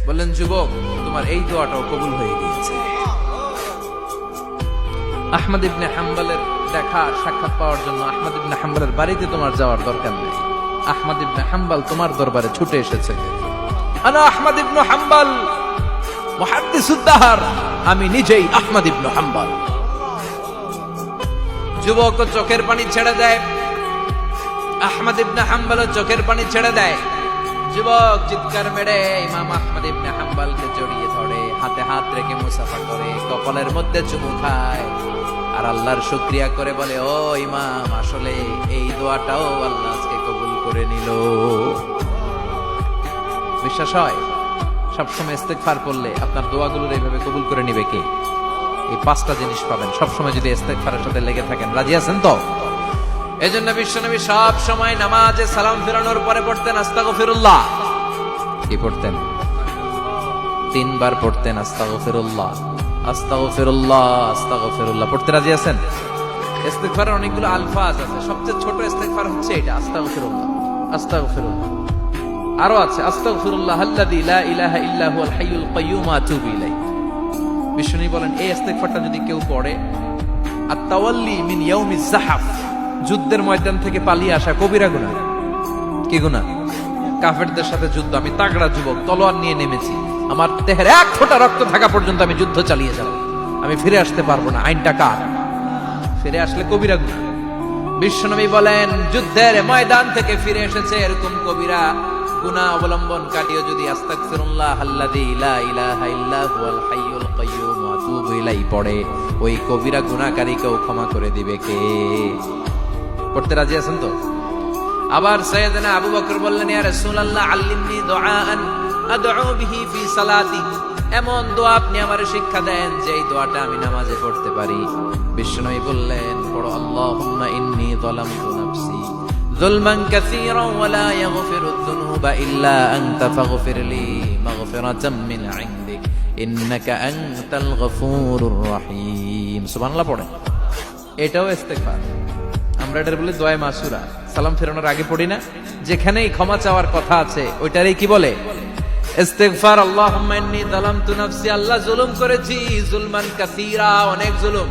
বললেন, যুবক, তোমার এই দোয়াটাও কবুল হয়ে গিয়েছে। আহমদ ইবনে হাম্বলের দেখা সাক্ষাৎ পাওয়ার জন্য আহমদ ইবনে হাম্বলের বাড়িতে তোমার যাওয়ার দরকার নেই। আহমদ ইবনে হাম্বল তোমার দরবারে ছুটে এসেছে। আনা আহমদ ইবনে হাম্বল মুহাদ্দিসুদ দাহর, আমি নিজেই আহমদ ইবনে হাম্বল। যুবক চোখের পানি ছেড়ে দেয়, আহমদ ইবনে হাম্বল চোখের পানি ছেড়ে দেয়। যুবক চিৎকার মেরে ইমাম আহমদ ইবনে হাম্বলকে জড়িয়ে ধরে, হাতে হাত রেখে মুসাফা করে, কপালের মধ্যে চুমু খায় আর আল্লাহর শুকরিয়া করে বলে, ও ইমাম, আসলে এই দোয়াটাও আল্লাহ আজকে কবুল করে নিল। বিশ্বাস হয়? সবসময় ইস্তেগফার করলে আপনার দোয়াগুলোর এইভাবে কবুল করে নিবে কে? এই পাঁচটা জিনিস পাবেন সবসময় যদি ইস্তেগফারের সাথে লেগে থাকেন। রাজি আছেন তো? এজন্য বিশ্বনবী সব সময় নামাজে সালাম ফেরানোর পরে পড়তেন আস্তাগফিরুল্লাহ। কি পড়তেন? 3 বার পড়তেন আস্তাগফিরুল্লাহ, আস্তাগফিরুল্লাহ, আস্তাগফিরুল্লাহ। পড়তে রাজি আছেন? ইস্তেগফারের অনেকগুলো আলফাজ আছে, সবচেয়ে ছোট ইস্তেগফার হচ্ছে এটা, আস্তাগফিরুল্লাহ, আস্তাগফিরুল্লাহ। আরো আছে আস্তাগফিরুল্লাহ আল্লাযী লা ইলাহা ইল্লা হুয়াল হাইয়ুল কাইয়্যুম ওয়া আতুবু ইলাইহি। বিশ্বনবী বলেন, এই ইস্তেগফারটা যদি কেউ পড়ে, আত-তাওয়াল্লি মিন ইয়াউমিজ যাহাফ, যুদ্ধের ময়দান থেকে পালিয়ে আসা কবিরা গুনাহ। কি গুনাহ? কাফেরদের সাথে যুদ্ধ। আমি তাগড়া যুবক, তলোয়ার নিয়ে নেমেছি, আমার দেহের 1 ফোঁটা রক্ত থাকা পর্যন্ত আমি যুদ্ধ চালিয়ে যাব, আমি ফিরে আসতে পারবো না। আইনটা কার? ফিরে আসলে কবিরা গুনাহ। বিশ্বনবী বলেন, যুদ্ধের ময়দান থেকে ফিরে এসেছে এরকম কবিরা গুনাহ অবলম্বন কাটিয়ে যদি আস্তাগফিরুল্লাহ আল্লাযী লা ইলাহা ইল্লা হুয়াল হাইয়ুল কাইয়্যুম ওয়া আতুবু ইলাইহি পড়ে, ওই কবিরা গুনাহকারীকেও ক্ষমা করে দিবে কে? পড়তে রাজি আছেন তো? আবার সাইয়েদনা আবু বকর বললেন, ইয়া রাসূলুল্লাহ আল্লিমনি দুআআন আদউ বিহি ফি সালাতি, এমন দোয়া আপনি আমারে শিক্ষা দেন যে এই দোয়াটা আমি নামাজে পড়তে পারি। বিশ্বনবী বললেন, পড়ো আল্লাহুম্মা ইন্নী যালামতু নাফসি যুলমান কাসীরান ওয়া লা ইয়াগফিরুদ যুনুবা ইল্লা আনতা ফাগফিরলি মাগফিরাতাম মিন ইনদিক ইন্নাকা আনতাল গফুরুর রহিম। সুবহানাল্লাহ পড়ে। এটাও ইস্তেগফার। আমরা এটার বলি দোয়া মাসুরা। সালাম ফেরানোর আগে পড়ি না? যেখানেই ক্ষমা চাওয়ার কথা আছে ওইটারই কি বলে? ইস্তেগফার। আল্লাহুম্মা ইন্নী যালামতু নাফসি, আল্লাহ জুলুম করেছি, যুলমান কাসীরা, অনেক জুলুম।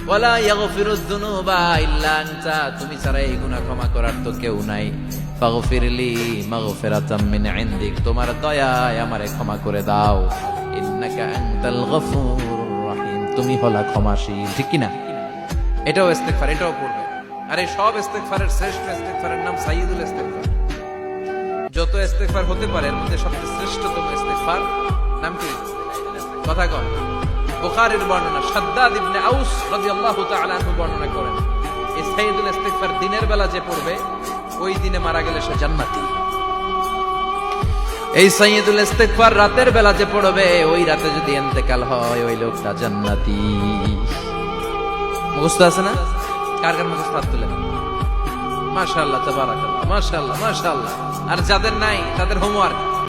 ওয়ালা ইয়াগফিরুদ যুনুবা ইল্লা আনতা, তুমি ছাড়া এই গুনাহ ক্ষমা করার তো কেউ নাই। ফাগফিরলি মাগফিরাতাম মিন ইনদিক, তোমার দয়ায় আমারে ক্ষমা করে দাও। ইন্নাকা আনতাল গফুরুর রহিম, তুমি হলা ক্ষমাশীল। ঠিক কি না? এটাও ইস্তেগফার, এটাও পড়বে। আর এই সব ইস্তেগফারের শ্রেষ্ঠ ইস্তেগফারের নাম সাইয়্যিদুল ইস্তেগফার। যত ইস্তেগফার হতে পারে এর মধ্যে সবচেয়ে শ্রেষ্ঠতম ইস্তেগফার নাম কি? কথা কন। বুখারীর বর্ণনা, শাদ্দাদ ইবনে আউস রাদিয়াল্লাহু তাআলা আনহু বর্ণনা করেন, এই সাইয়্যিদুল ইস্তেগফার দিনের বেলা যে পড়বে, ওই দিনে মারা গেলে সে জান্নাতি। এই সাইয়্যিদুল ইস্তেগফার রাতের বেলা যে পড়বে, ওই রাতে যদি ইন্তেকাল হয়, ওই লোকটা জান্নাতি। মুখস্থ আছে না? কার কার মুখস্থ? হাত তুলেন। মাশাআল্লাহ, তাবারাকাল্লাহ, মাশাআল্লাহ, মাশাআল্লাহ। আর যাদের নাই তাদের হোমওয়ার্ক,